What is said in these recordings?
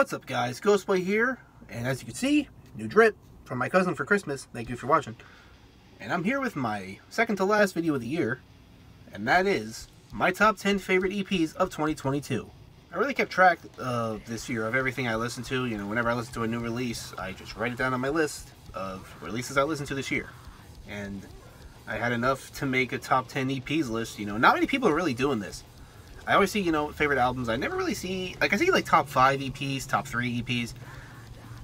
What's up, guys? Ghostboy here, and as you can see, new drip from my cousin for Christmas. Thank you for watching. And I'm here with my second to last video of the year, and that is my top 10 favorite EPs of 2022. I really kept track this year of everything I listened to. You know, whenever I listen to a new release, I just write it down on my list of releases I listened to this year. And I had enough to make a top 10 EPs list. You know, not many people are really doing this. I always see, you know, favorite albums. I never really see, like, I see, like, top 5 EPs, top 3 EPs.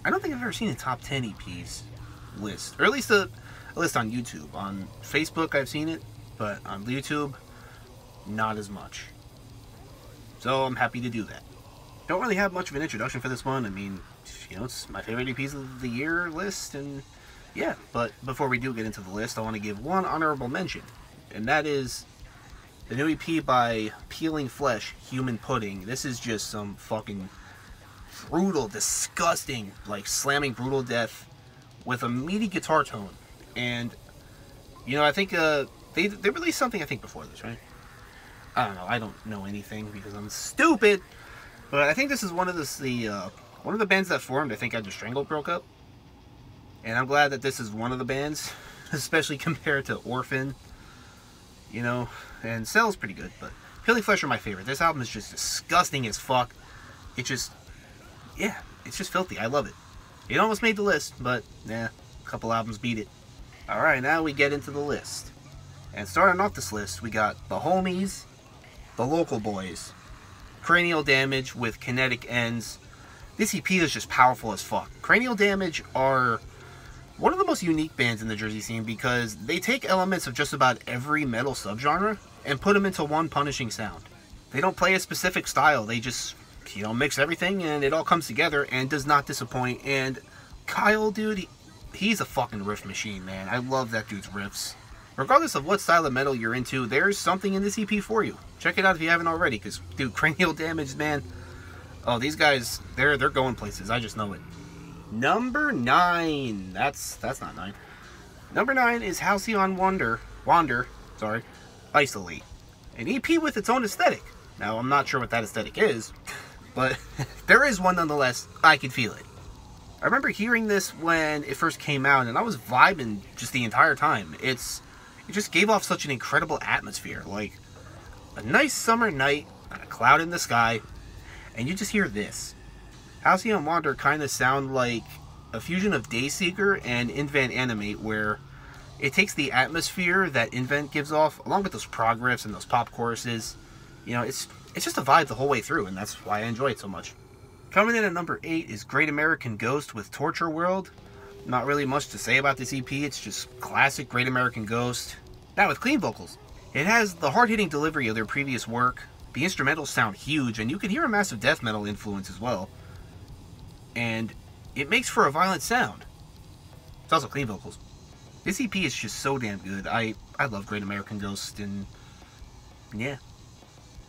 I don't think I've ever seen a top 10 EPs list. Or at least a list on YouTube. On Facebook, I've seen it. But on YouTube, not as much. So, I'm happy to do that. Don't really have much of an introduction for this one. I mean, you know, it's my favorite EPs of the year list, and yeah. But before we do get into the list, I want to give one honorable mention. And that is the new EP by Peeling Flesh, Human Pudding. This is just some fucking brutal, disgusting, like, slamming brutal death with a meaty guitar tone. And, you know, I think they released something, I think, before this, right? I don't know. I don't know anything because I'm stupid. But I think this is one of the bands that formed. I think Enter Strangled broke up. And I'm glad that this is one of the bands, especially compared to Orphan. You know, and Cell's pretty good, but Peeling Flesh are my favorite. This album is just disgusting as fuck. It just, yeah, it's just filthy. I love it. It almost made the list, but, yeah, a couple albums beat it. Alright, now we get into the list. And starting off this list, we got The Homies, The Local Boys, Cranial Damage with Kinetic Ends. This EP is just powerful as fuck. Cranial Damage are one of the most unique bands in the Jersey scene because they take elements of just about every metal subgenre and put them into one punishing sound. They don't play a specific style. They just, you know, mix everything and it all comes together and does not disappoint. And Kyle, dude, he's a fucking riff machine, man. I love that dude's riffs. Regardless of what style of metal you're into, there's something in this EP for you. Check it out if you haven't already, because, dude, Cranial Damage, man. Oh, these guys, they're going places. I just know it. Number 9. That's not 9. Number 9 is Halcyon Wander, Isolate. An EP with its own aesthetic. Now, I'm not sure what that aesthetic is, but there is one nonetheless. I can feel it. I remember hearing this when it first came out, and I was vibing just the entire time. It just gave off such an incredible atmosphere. Like, a nice summer night, and a cloud in the sky, and you just hear this. Halcyon Wander kind of sound like a fusion of Dayseeker and Invent Animate, where it takes the atmosphere that Invent gives off, along with those prog riffs and those pop choruses. You know, it's just a vibe the whole way through, and that's why I enjoy it so much. Coming in at number 8 is Great American Ghost with Torture World. Not really much to say about this EP, it's just classic Great American Ghost, now with clean vocals. It has the hard-hitting delivery of their previous work, the instrumentals sound huge, and you can hear a massive death metal influence as well. And it makes for a violent sound. It's also clean vocals. This EP is just so damn good. I love Great American Ghost, and yeah.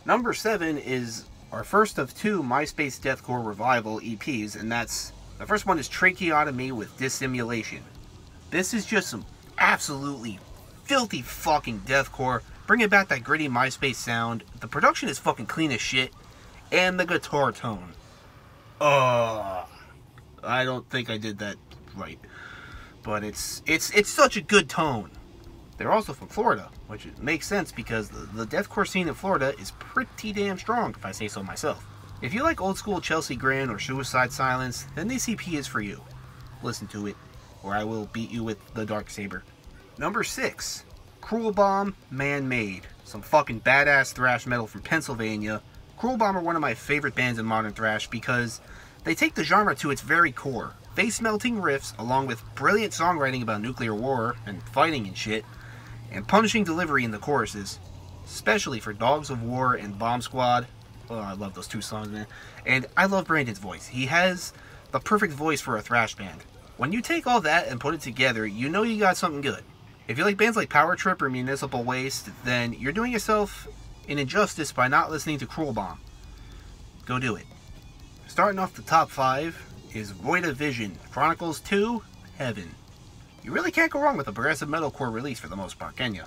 Number 7 is our first of 2 MySpace Deathcore Revival EPs, and that's, the first one is Tracheotomy with Dissimulation. This is just some absolutely filthy fucking deathcore, bringing back that gritty MySpace sound. The production is fucking clean as shit, and the guitar tone. I don't think I did that right, but it's such a good tone. They're also from Florida, which makes sense because the deathcore scene in Florida is pretty damn strong, if I say so myself. If you like old school Chelsea Grin or Suicide Silence, then this EP is for you. Listen to it, or I will beat you with the Dark Saber. Number 6, Cruel Bomb, Man-Made. Some fucking badass thrash metal from Pennsylvania. Cruel Bomb are one of my favorite bands in modern thrash because they take the genre to its very core. Face-melting riffs, along with brilliant songwriting about nuclear war and fighting and shit, and punishing delivery in the choruses, especially for Dogs of War and Bomb Squad. Oh, I love those 2 songs, man. And I love Brandon's voice. He has the perfect voice for a thrash band. When you take all that and put it together, you know you got something good. If you like bands like Power Trip or Municipal Waste, then you're doing yourself an injustice by not listening to Cruel Bomb. Go do it. Starting off the top 5 is Void of Vision, Chronicles 2, Heaven. You really can't go wrong with a progressive metalcore release for the most part, can ya?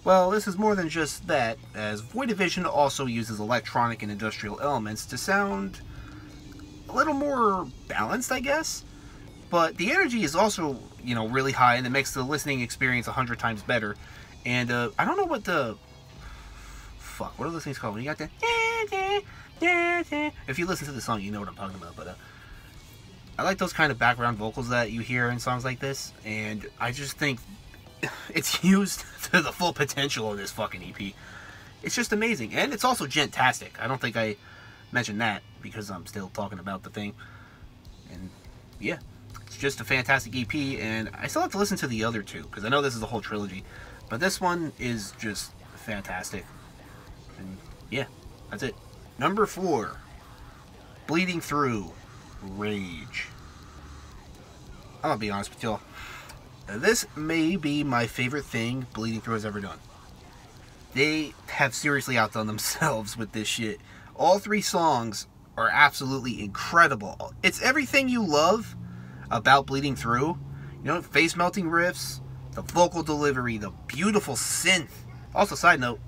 Well, this is more than just that, as Void of Vision also uses electronic and industrial elements to sound a little more balanced, I guess. But the energy is also, you know, really high, and it makes the listening experience 100 times better. And I don't know what the... Fuck, what are those things called? When you got the... If you listen to the song, you know what I'm talking about. But I like those kind of background vocals that you hear in songs like this. And I just think it's used to the full potential of this fucking EP. It's just amazing. And it's also gentastic. I don't think I mentioned that because I'm still talking about the thing. And yeah, it's just a fantastic EP. And I still have to listen to the other two because I know this is a whole trilogy. But this one is just fantastic. And yeah, that's it. Number 4, Bleeding Through, Rage. I'm gonna be honest with y'all. This may be my favorite thing Bleeding Through has ever done. They have seriously outdone themselves with this shit. All 3 songs are absolutely incredible. It's everything you love about Bleeding Through. You know, face-melting riffs, the vocal delivery, the beautiful synth. Also, side note,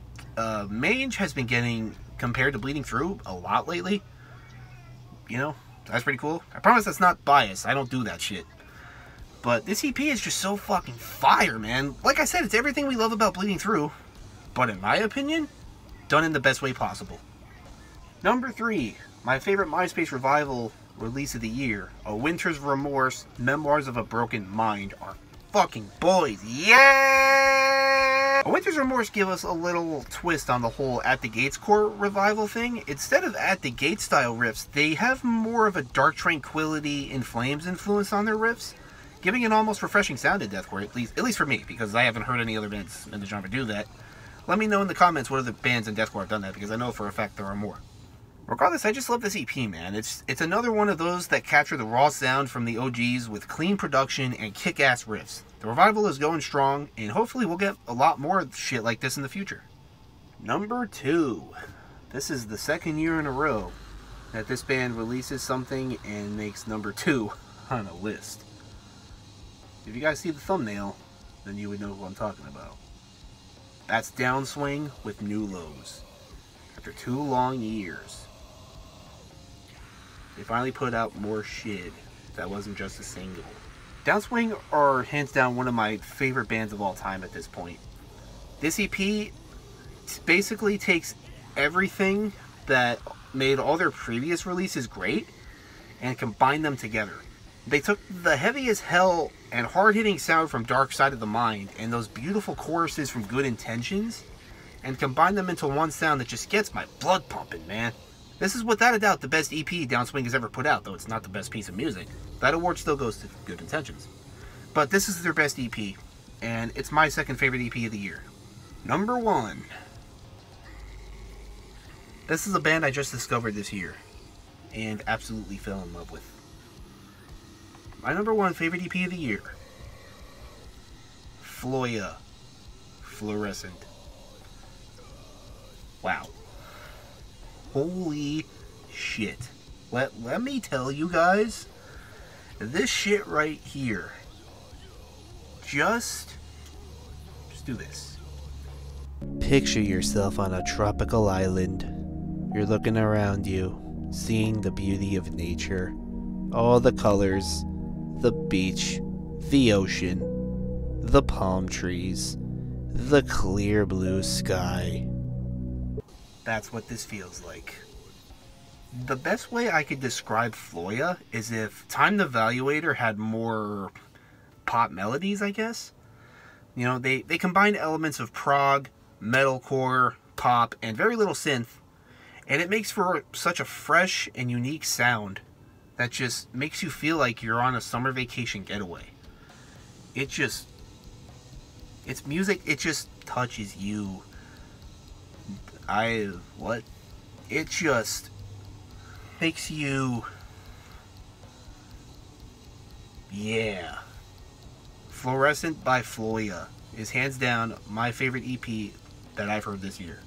Mange has been getting compared to Bleeding Through a lot lately. You know, that's pretty cool. I promise that's not biased. I don't do that shit. But this EP is just so fucking fire, man. Like I said, it's everything we love about Bleeding Through. But in my opinion, done in the best way possible. Number 3, my favorite MySpace revival release of the year, A Winter's Remorse, Memoirs of a Broken Mind, are fucking boys. Yeah! A Winter's Remorse give us a little twist on the whole At the Gates core revival thing. Instead of At the Gates style riffs, they have more of a Dark Tranquility In Flames influence on their riffs, giving an almost refreshing sound to deathcore, at least for me, because I haven't heard any other bands in the genre do that. Let me know in the comments what other bands in deathcore have done that, because I know for a fact there are more. Regardless, I just love this EP, man. It's another one of those that capture the raw sound from the OGs with clean production and kick-ass riffs. The revival is going strong, and hopefully we'll get a lot more shit like this in the future. Number 2. This is the second year in a row that this band releases something and makes number 2 on a list. If you guys see the thumbnail, then you would know who I'm talking about. That's Downswing with New Lows. After 2 long years, they finally put out more shit that wasn't just a single. Downswing are hands down one of my favorite bands of all time at this point. This EP basically takes everything that made all their previous releases great and combined them together. They took the heavy as hell and hard-hitting sound from Dark Side of the Mind and those beautiful choruses from Good Intentions and combined them into one sound that just gets my blood pumping, man. This is without a doubt the best EP Downswing has ever put out, though it's not the best piece of music. That award still goes to Good Intentions. But this is their best EP, and it's my second favorite EP of the year. Number 1. This is a band I just discovered this year, and absolutely fell in love with. My number 1 favorite EP of the year. Floya. Fluorescent. Wow. Holy shit. Let me tell you guys, this shit right here, just do this. Picture yourself on a tropical island. You're looking around you, seeing the beauty of nature, all the colors, the beach, the ocean, the palm trees, the clear blue sky. That's what this feels like. The best way I could describe Floya is if Time the Evaluator had more pop melodies, I guess. You know, they combine elements of prog, metalcore, pop, and very little synth, and it makes for such a fresh and unique sound that just makes you feel like you're on a summer vacation getaway. It's music, it just touches you. It just makes you, yeah. Fluorescent by Floya is hands down my favorite EP that I've heard this year.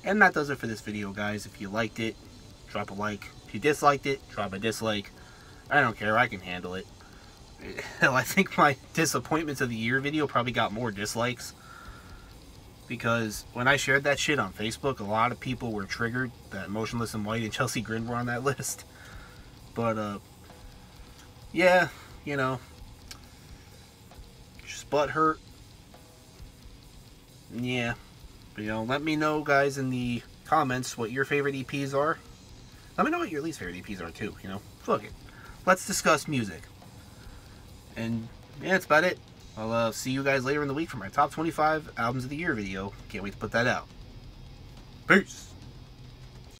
And that does it for this video, guys. If you liked it, drop a like. If you disliked it, drop a dislike. I don't care, I can handle it. Hell, I think my disappointments of the year video probably got more dislikes. Because when I shared that shit on Facebook, a lot of people were triggered that Motionless in White and Chelsea Grin were on that list. But, yeah, you know, just butt hurt. Yeah. But, you know, let me know, guys, in the comments what your favorite EPs are. Let me know what your least favorite EPs are, too, you know. Fuck it. Let's discuss music. And, yeah, that's about it. I'll see you guys later in the week for my top 25 albums of the year video. Can't wait to put that out. Peace!